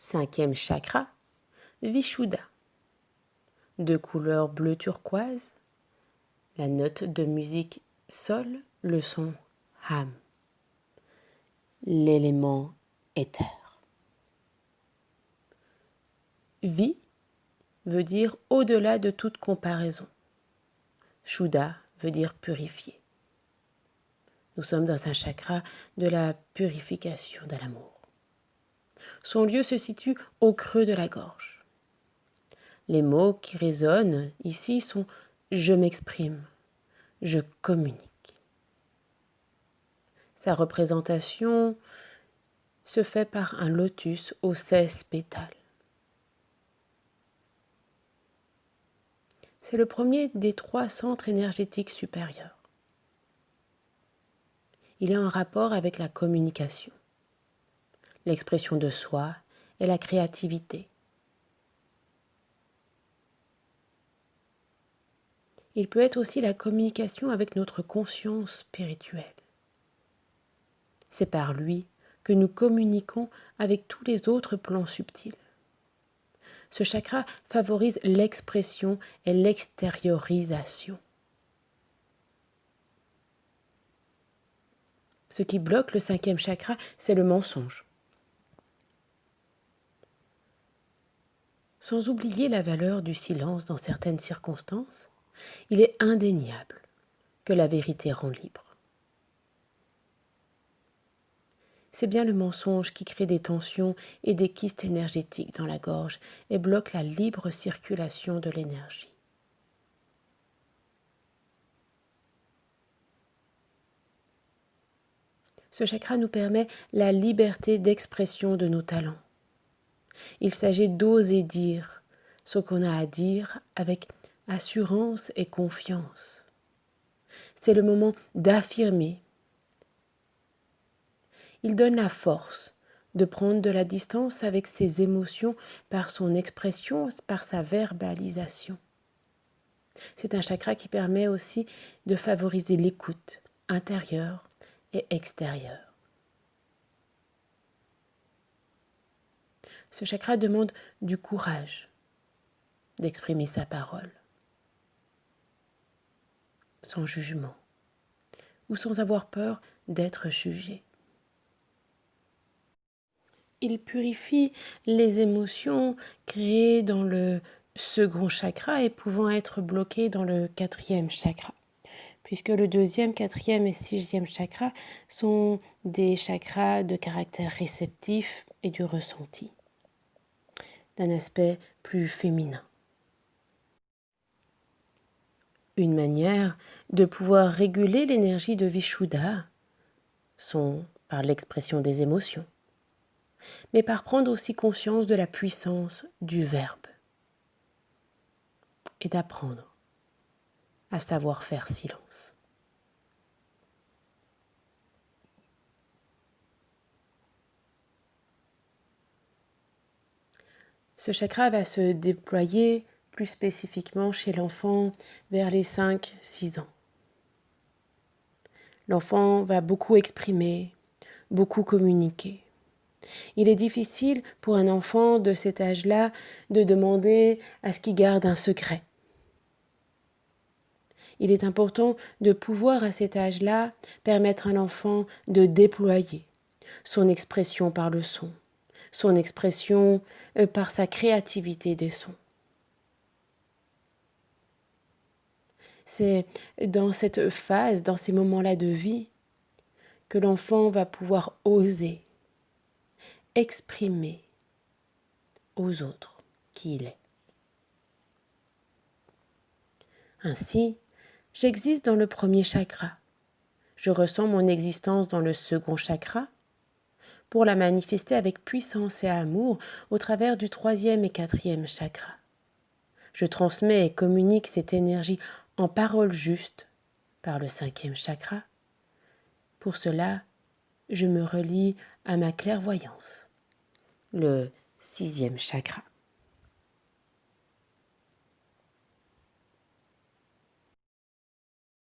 5e chakra, Vishuddha. De couleur bleu turquoise, la note de musique Sol, le son Ham. L'élément éther. Vi veut dire au-delà de toute comparaison. Shuddha veut dire purifier. Nous sommes dans un chakra de la purification de l'amour. Son lieu se situe au creux de la gorge. Les mots qui résonnent ici sont « je m'exprime »,« je communique ». Sa représentation se fait par un lotus aux 16 pétales. C'est le premier des 3 centres énergétiques supérieurs. Il est en rapport avec la communication, l'expression de soi et la créativité. Il peut être aussi la communication avec notre conscience spirituelle. C'est par lui que nous communiquons avec tous les autres plans subtils. Ce chakra favorise l'expression et l'extériorisation. Ce qui bloque le 5e chakra, c'est le mensonge. Sans oublier la valeur du silence dans certaines circonstances, il est indéniable que la vérité rend libre. C'est bien le mensonge qui crée des tensions et des kystes énergétiques dans la gorge et bloque la libre circulation de l'énergie. Ce chakra nous permet la liberté d'expression de nos talents. Il s'agit d'oser dire ce qu'on a à dire avec assurance et confiance. C'est le moment d'affirmer. Il donne la force de prendre de la distance avec ses émotions par son expression, par sa verbalisation. C'est un chakra qui permet aussi de favoriser l'écoute intérieure et extérieure. Ce chakra demande du courage d'exprimer sa parole, sans jugement ou sans avoir peur d'être jugé. Il purifie les émotions créées dans le second chakra et pouvant être bloquées dans le 4e chakra, puisque le 2e, 4e et 6e chakra sont des chakras de caractère réceptif et du ressenti, d'un aspect plus féminin. Une manière de pouvoir réguler l'énergie de Vishuddha sont par l'expression des émotions, mais par prendre aussi conscience de la puissance du verbe et d'apprendre à savoir faire silence. Ce chakra va se déployer plus spécifiquement chez l'enfant vers les 5-6 ans. L'enfant va beaucoup exprimer, beaucoup communiquer. Il est difficile pour un enfant de cet âge-là de demander à ce qu'il garde un secret. Il est important de pouvoir à cet âge-là permettre à l'enfant de déployer son expression par le son, son expression par sa créativité des sons. C'est dans cette phase, dans ces moments-là de vie, que l'enfant va pouvoir oser exprimer aux autres qui il est. Ainsi, j'existe dans le premier chakra. Je ressens mon existence dans le second chakra pour la manifester avec puissance et amour au travers du 3e et 4e chakra. Je transmets et communique cette énergie en paroles justes par le 5e chakra. Pour cela, je me relie à ma clairvoyance, le 6e chakra.